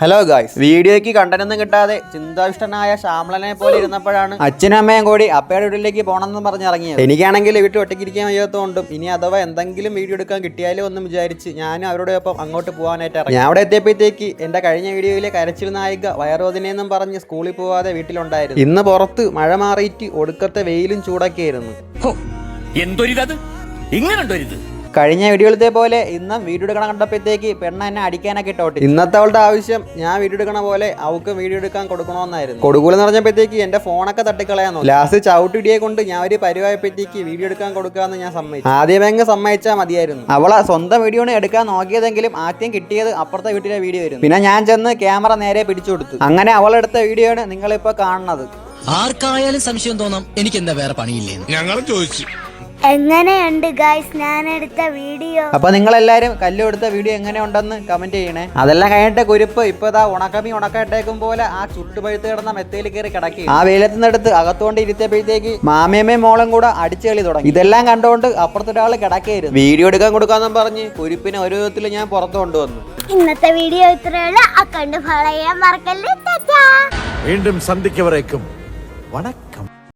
Hello guys, വീഡിയോയ്ക്ക് കണ്ടനൊന്നും കിട്ടാതെ ചിന്താവിഷ്ടനായ ശ്യാമളനെ പോലെ ഇരുന്നപ്പോഴാണ് അച്ഛനും അമ്മയും കൂടി അപ്പയുടെ വീട്ടിലേക്ക് പോകണമെന്ന് പറഞ്ഞിറങ്ങിയത്. എനിക്കാണെങ്കിൽ വീട്ടിൽ ഒറ്റയ്ക്കിരിക്കാൻ വയ്യാത്തതുകൊണ്ടും ഇനി അഥവാ എന്തെങ്കിലും വീഡിയോ എടുക്കാൻ കിട്ടിയാലോ ഒന്നും വിചാരിച്ച് ഞാനും അവരോടൊപ്പം അങ്ങോട്ട് പോകാനായിട്ട് ഇറങ്ങി. ഞാൻ അവിടെ എത്തിയപ്പോഴത്തേക്ക് എന്റെ കഴിഞ്ഞ വീഡിയോയിലെ കരച്ചിൽ നായിക വയറോദിനെന്നും പറഞ്ഞ് സ്കൂളിൽ പോവാതെ വീട്ടിലുണ്ടായിരുന്നു. ഇന്ന് പുറത്ത് മഴ മാറിയിട്ട് ഒടുക്കത്തെ വെയിലും ചൂടൊക്കെയായിരുന്നു. കഴിഞ്ഞ വീഡിയോയിലത്തെ പോലെ ഇന്നും വീഡിയോ എടുക്കണം കണ്ടപ്പോഴത്തേക്ക് പെണ്ണ എന്നെ അടിക്കാനൊക്കെ ഇട്ടോട്ടി. ഇന്നത്തെ അവളുടെ ആവശ്യം ഞാൻ വീഡിയോ എടുക്കണ പോലെ അവൾക്ക് വീഡിയോ എടുക്കാൻ കൊടുക്കണമെന്നായിരുന്നു. കൊടുക്കൂലെന്ന് പറഞ്ഞപ്പോഴത്തേക്ക് എന്റെ ഫോണൊക്കെ തട്ടിക്കളയാന്നു. ലാസ്റ്റ് ചവിട്ടിടിയെ കൊണ്ട് ഞാൻ ഒരു പരിവായപ്പോഴത്തേക്ക് വീഡിയോ എടുക്കാൻ കൊടുക്കാമെന്ന് ഞാൻ സമ്മതിച്ചു. ആദ്യമേ സമ്മതിച്ചാൽ മതിയായിരുന്നു. അവളെ സ്വന്തം വീഡിയോ എടുക്കാൻ നോക്കിയതെങ്കിലും ആദ്യം കിട്ടിയത് അപ്പുറത്തെ വീട്ടിലെ വീഡിയോ ആയിരുന്നു. പിന്നെ ഞാൻ ചെന്ന് ക്യാമറ നേരെ പിടിച്ചു കൊടുത്തു. അങ്ങനെ അവളെടുത്ത വീഡിയോ ആണ് നിങ്ങളിപ്പോ കാണുന്നത്. ആർക്കായാലും സംശയം തോന്നാം എനിക്ക് എന്താ വേറെ പണിയില്ലേ ഞങ്ങളും ചോദിച്ചു. എങ്ങനെയുണ്ട് ഗായ്സ് ഞാൻ എടുത്ത വീഡിയോ? അപ്പൊ നിങ്ങളെല്ലാരും കല്ല് എടുത്ത വീഡിയോ എങ്ങനെയുണ്ടെന്ന് കമന്റ് ചെയ്യണേ. അതെല്ലാം കഴിഞ്ഞിട്ട് കുരിപ്പ് ഇപ്പൊ ഉണക്കട്ടേക്കും പോലെ ആ ചുട്ടുപഴുത്ത് കിടന്ന മെത്തയിൽ കയറി കിടക്കി. ആ വെയിലത്തുനിന്നെടുത്ത് അകത്തോണ്ട് ഇരുത്തിയപ്പോഴത്തേക്ക് മാമയമ്മയും മോളും കൂടെ അടിച്ചു കളി തുടങ്ങി. ഇതെല്ലാം കണ്ടുകൊണ്ട് അപ്പുറത്തൊരാള് കിടക്കായിരുന്നു. വീഡിയോ എടുക്കാൻ കൊടുക്കാന്നും പറഞ്ഞ് കുരിപ്പിനെ ഒരു വിധത്തിൽ ഞാൻ പുറത്തു കൊണ്ടുവന്നു. ഇന്നത്തെ വീഡിയോ ഇത്രയുള്ള അക്കൗണ്ട് ഫോളോ ചെയ്യാൻ മറക്കല്ലേ. വീണ്ടും സന്ധിക്കവരേക്കും വണക്കം.